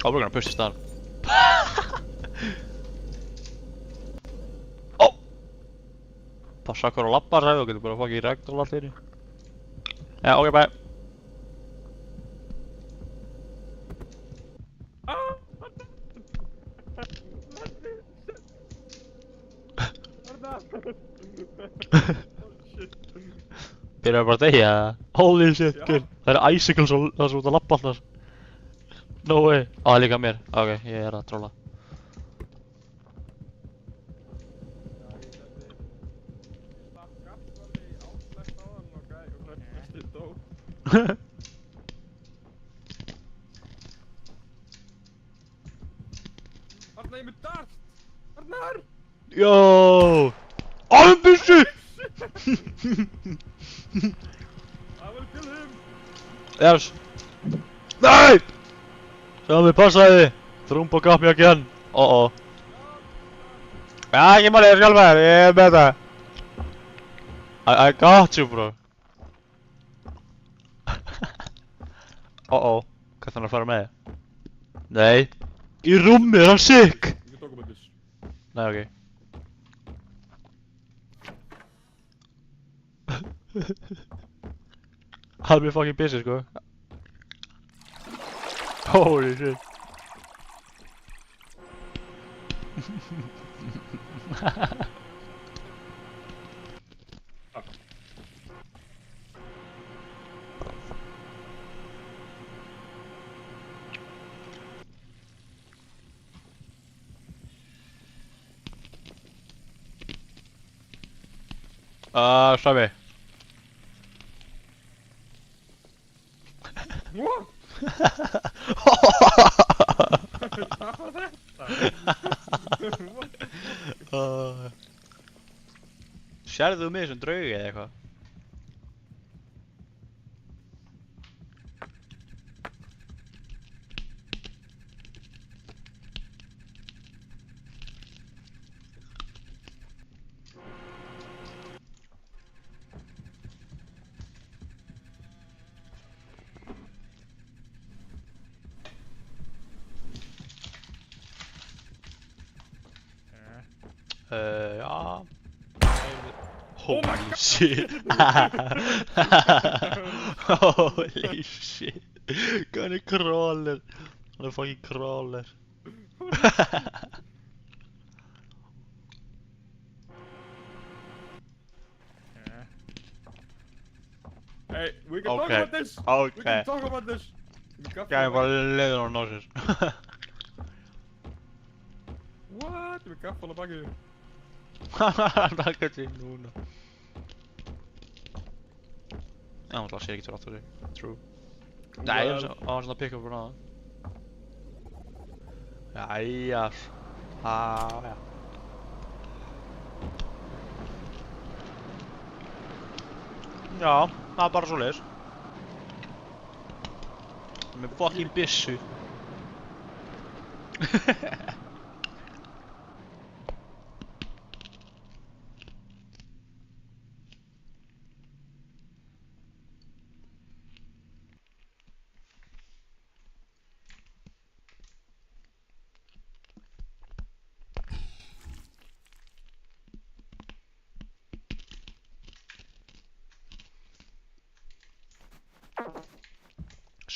We're gonna push this down. Oh! Passa hver á labbar, sagði þú getur bara fucking ragdoll allt inni. Já, ok, bye. Byrjar bara að deyja. Holy shit, gul. Það eru icicles og það er svo út að labba alltaf. No way. Það er líka mér. Ok, ég er að trolla. Arna, ég með dart! Arnar! Jó! Armbyssu! I will kill him! Yes. Nei! Sjáum passaði. Þrúmp og gappi again. Já, ekki máli, ég skal með þér. Ég er með það. I got you, bro. Hvað þannig að fara með? Nei. Í rúmi, er hann sick? You can talk about this. Nei, ok. Hann er mjög fucking busy, sko. Holy shit. Sami. What? Hvað var þetta? Sérðu þú mig sem draugi eða eitthvað? Ja. Holy shit. Holy shit. Han är crawler. Han är fucking crawler. Hey, we can talk Okay. about this! We Okay. can talk about this! Jag är bara leder och noses. What? We kan van de bakken. Dat kan je doen. Ja, want lasst ik het erachter. True. Nej, als dan pick up van. Ja, ja. Ah, ja. Ja, nou, bara svoleiðis. Með fucking byssu.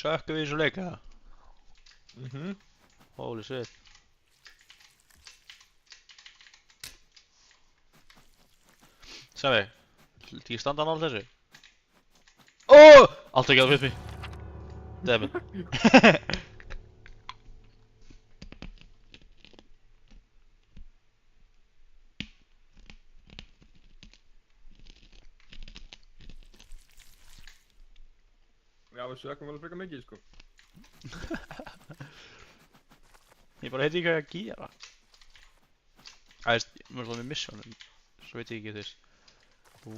Sökkum við í svo leika? Holy shit. Sami, ekki standa hann allt þessu? Oh! I'll take it with me. Damn it. Ja, we sökum wel frekar mikið, sko. Ég bara veit ekki hvað ég að gera. Mér er með mission, svo veit ég ekki þess.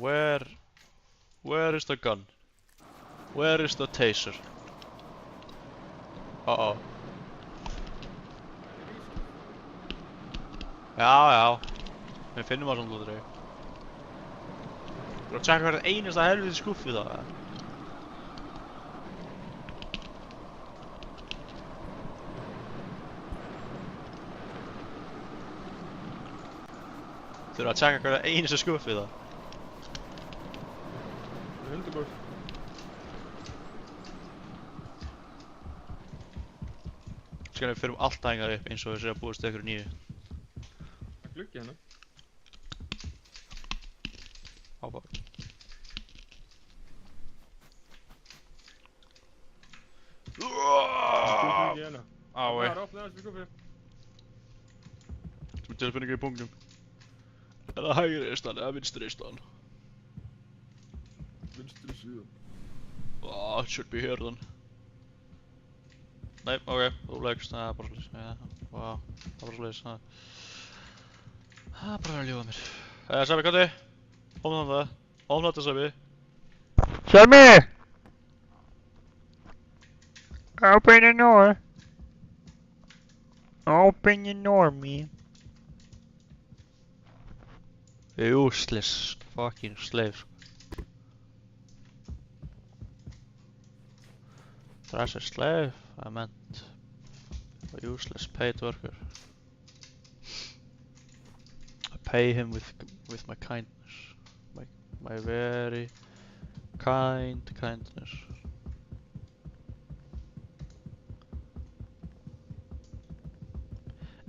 Where is the gun? Where is the taser? Uh-oh. Já. Við finnum það svona lúður. Þú erum að tjekka hvert einasta helviti skuffi þá, eða? Þú erum að tjekka hvert einasta skuffi þá? 100%. Skal við fyrir alltaf hengað upp eins og við séum að búast ykkur nýju. Það gluggi hérna. Ábá. Gluggi hérna. Ái. Það er opnað þessu skuffi. Þú ert tilfinningu í punktnum. Er það hægri istan eða vinstri istan? Vinstri síðan. Oh, it should be here then. Nei, ok, þú leggst, það er bara slis. Já, wow, það er bara slis. Það er bara að ljúga mér. Sami, Katti, opna það. Opna þetta, Sami. Sami! Open the door. Open the door, me. Useless fucking slave. Trash a slave? I meant a useless paid worker. I pay him with my kindness. My very kindness.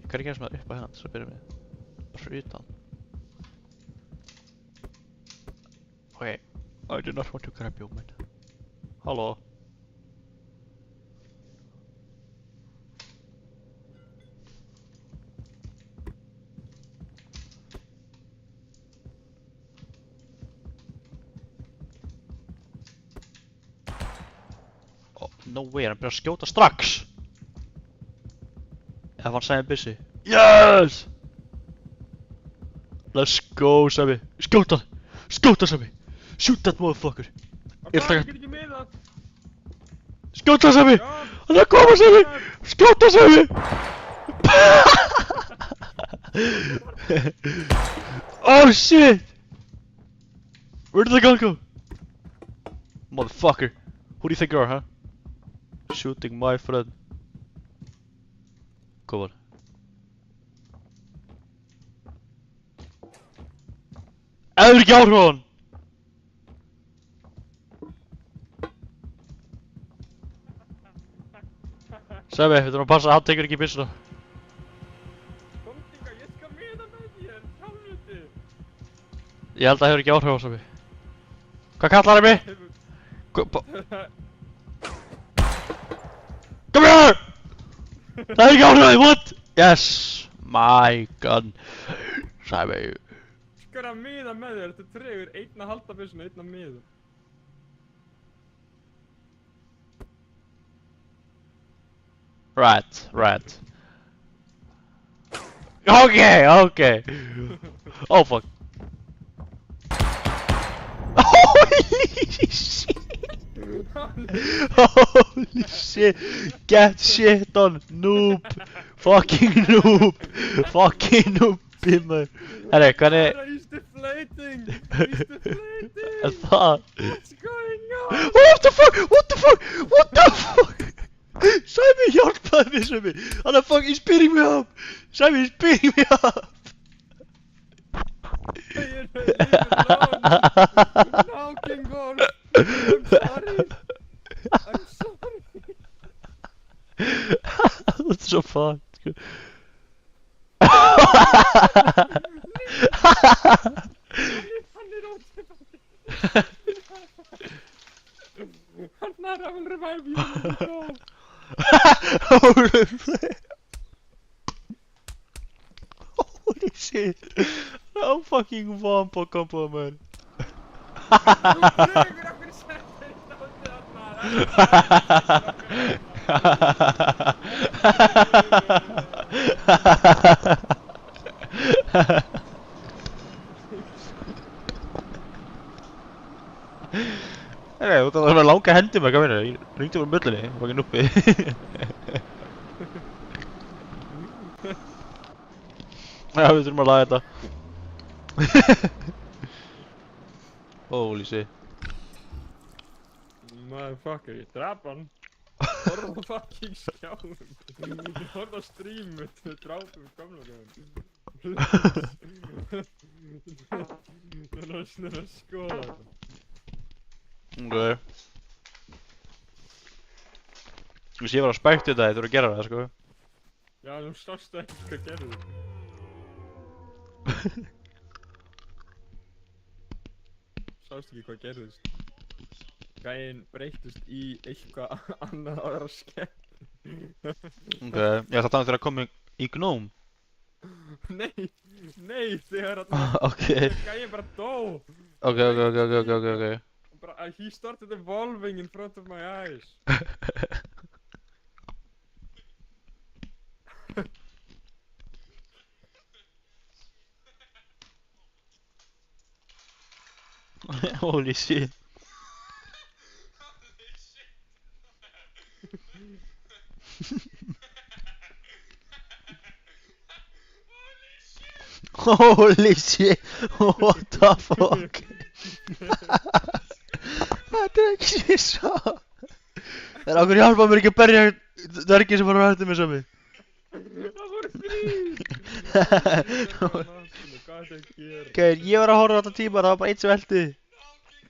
Hvernig kemst maður upp á hérna til að byrja með? Bara fyrir utan. Okay, I do not want to grab you, man. Halló? No way, hann byrjar að skjóta strax. Ef hann sæði byssi. Yes! Let's go, Sammy. Skjóta hann! Skjóta, Sammy! Shoot that motherfucker! Ég ætla að taka... ekki með það. Skjóta, Sammy! Já. Hann er að koma, Sammy! Skjóta, Sammy! Oh shit! Where did the gun go? Motherfucker. Who do you think you are, huh? Shooting my friend. Come on. Eður ekki áhrif á hann! Sammy, við þurfum að passa að hann tekur ekki byssuna. Komdu hingað, ég skal miða með þér, helviti. Ég held að það hefur ekki áhrif á Sammy. Hvað kallar hann mig? Come here! Það hefur ekki áhrif á því, what? Yes! My gun. Sammy. Skal að miða með þér, þetta tregur einn að halda byssuna, einn að miða. Right, right. Okay, okay. Oh fuck. Holy shit! Holy shit! Get shit on, noob! Fucking noob! Fucking noob, bimmer! Herri, hvernig... He's deflating! He's deflating! Það... What's going on? What the fuck? What the fuck? What the fuck? Sammy, hjálpaði mér, Sammy! Hann er fucking, he's beating me up! Sammy, he's beating me up! Leave it alone! No, King Gorm! I'm sorry! I'm sorry! That's so fun. Hann er ótrúlega! I will revive you when you go! Holy shit! I'm fucking vampa combo, man. Þú dregur okkur settir stótið Hey, þú þarf að langa hendi með, hvað meina? Ég ringdi úr möllinni, fucking uppi. Já, við þurfum að laga þetta. Holy shit. Motherfucker, ég draf hann. Horfðu á fucking skjáum. Horfðu á streamið, við drápum gamla gæðan. Það er snurð að skoða þetta. Okay. Þú sé ég var að spekta þetta, þú þurfum að gera það, sko. Já, þú sástu ekki hvað gerði. Sástu ekki hvað gerðist. Gæinn breyttist í eitthvað annað aðra skemmt. Ok, ég ætla að tala þegar að koma í gnóm. Nei, þegar að Okay. gæinn bara dó. Okay. He started evolving in front of my eyes. Holy shit. Holy shit. What the fuck? Þetta er ekki svo. Það er okkur hjálpað mér ekki að berja dvergið sem var að hætta mig Sammy. Það voru þrír! Hvað er það að gera? Ok, ég var að horfa á þetta tíma, það var bara einn sem veldi.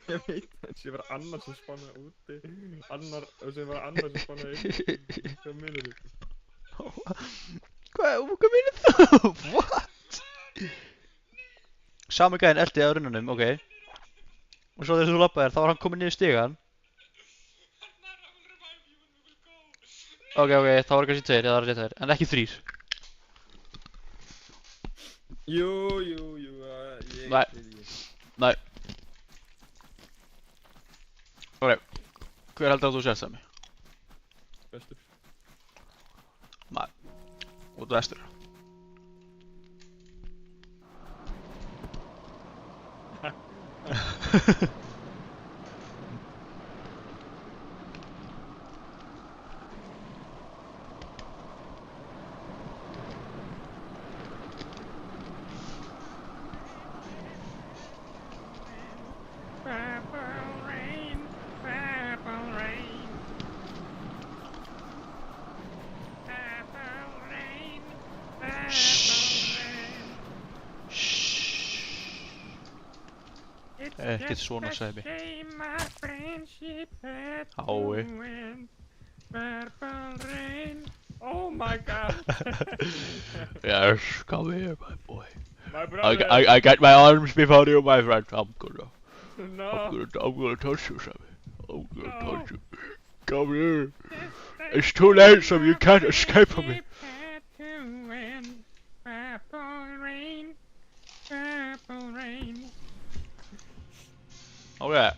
Ég veit það, ég var annar sem spanaði úti, annar sem spanaði inni. Hvað meinur þú? Hvað meinir þú? What? Sami gæinn eldi á runnunum, ok. Og svo þegar þú labbaðir, þá var hann kominn niður stigann. Ok, þá var kannski tveir, eða það var tveir, en ekki þrír. Jú, Nei. Nei. Ok, hver heldur að þú sést Sammy? Út vestur. Ekkert svona Sæmi. Hái. Oh my god. Yes, come here my boy. My brother. I got my arms before you my friend. I'm No. gonna touch you Sæmi. I'm gonna touch you. Come here. It's too late Sæmi, you can't escape from me. Okay.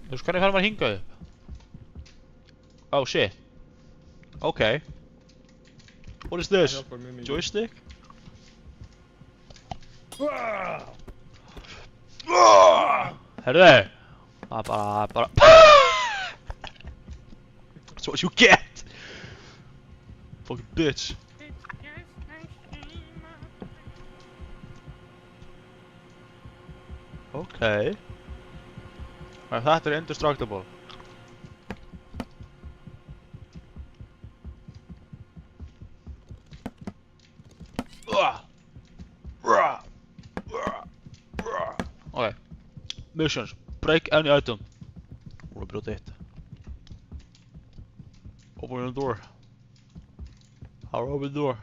Þú veist hvernig fær maður hingað upp? Oh shit. Okay. What is this? Hjálpar mjög mikið. Joystick? Herðu! Það er bara... That's what you get! Fucking bitch. Okay. Þetta er indestructible. Okay. Missions. Break any item. Búin að brjóta eitt. Open the door. How do I open the door?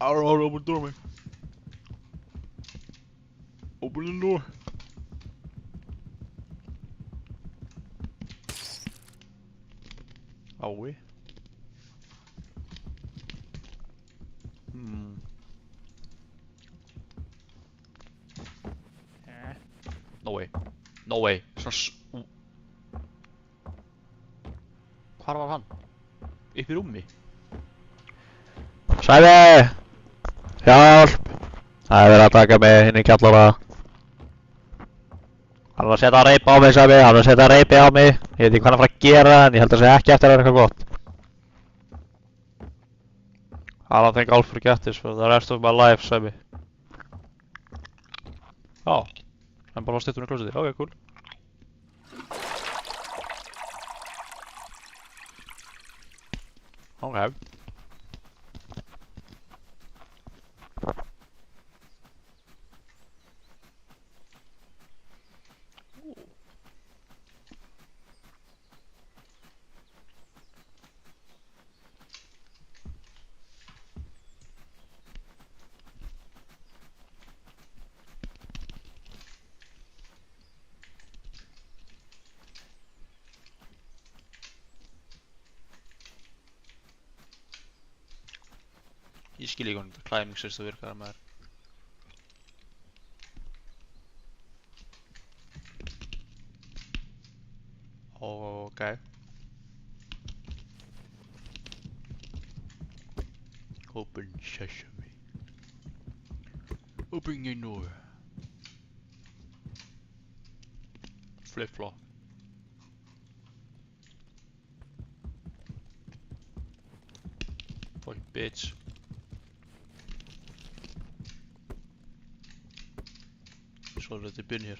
How do I open the door, man? Open the door. Ái. No way. No way. Hvar var hann? Upp í rúmi? Sæmi! Hjálp! Það er verið að taka mig inn í kjallara. Hann var að setja reipi á mig, Sæmi. Hann var að setja reipi á mig. Ég veit ekki hvað hann var að gera en ég held að segja ekki eftir að vera eitthvað gott. I don't think I'll forget this for the rest of my life, Sæmi. Já. Hann bara var stittur í klósetti. Ok, cool. Okay. Ég skil ekki hvernig climbing system virkar að maður. Okay. Open sesame. Open your door. Flip flop. Fucking bitch. So let it been here.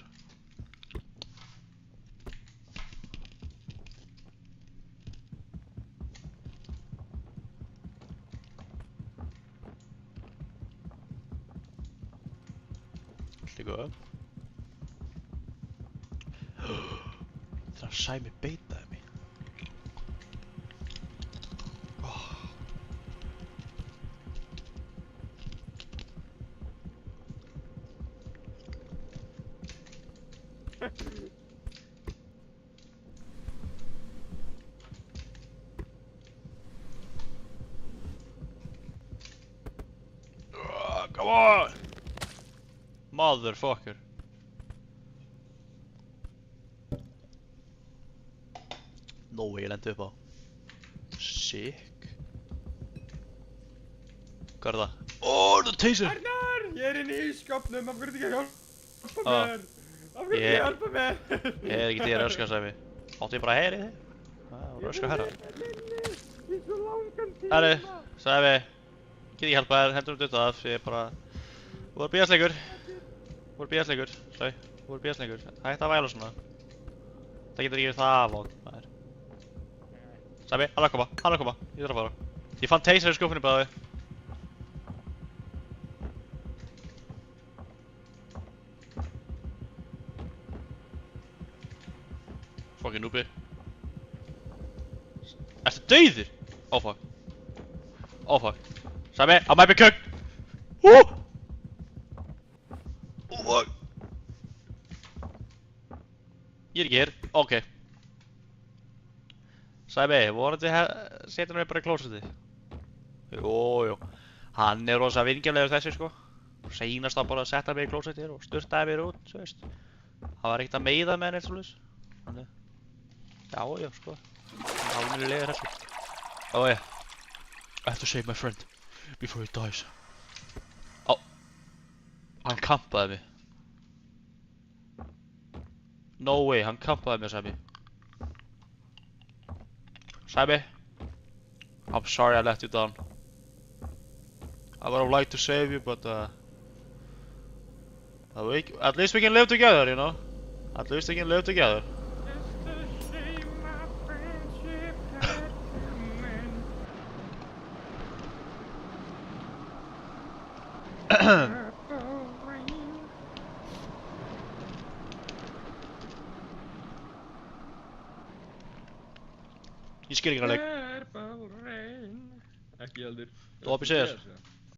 Slikka upp. Það Sæmi beitaði mig. Come on! Come Motherfucker. No way, ég lendi upp á. Sick. Hvað er það? Það er taser! Arnar, ég er inn í ísskapnum, af hverju ekki að hjálpa Ah. mér? Af hverju ekki að hjálpa mér? Ég er ekki til að röska, Sæmi. Áttu ég bara að heyri þig? Röska herra. Í svo langan tíma. Herri, Sæmi. Get ekki hjálpa þér, hendur út af. Ég er bara... Þú er bíðasleikur. Þú er bíðasleikur. Sæmi, þú er bíðasleikur. Hætti að væla svona. Það getur ekki verið það vond, maður. Sæmi, hann er að koma, hann er að koma. Ég þarf að fara. Ég fann taser í skúfunni bæði. Fucking noobi. Ertu dauður? Oh fuck. Oh fuck. Sæmi, I might be cooked. Oh fuck. Ég er ekki hér. Ok. Sæmi, vonandi setja hann mig bara í klósettið. Jú. Hann er rosa vingjarlegur þessi sko. Seinast að bara setja mig í klósettið og sturtaði mér út, þú veist. Það var ekkert að meiða með henni eitt svoleiðis. Þannig. Já, sko. Hann er alveg legur þessu. Oh yeah. I have to save my friend before he dies. Hann kampaði mig. No way, hann kampaði mig, Sæmi. Sæmi. I'm sorry I let you down. I would have liked to save you, but at least we can live together, you know? At least we can live together. Ég skil ekki hann leik. Ekki heldur. Þú opið sér.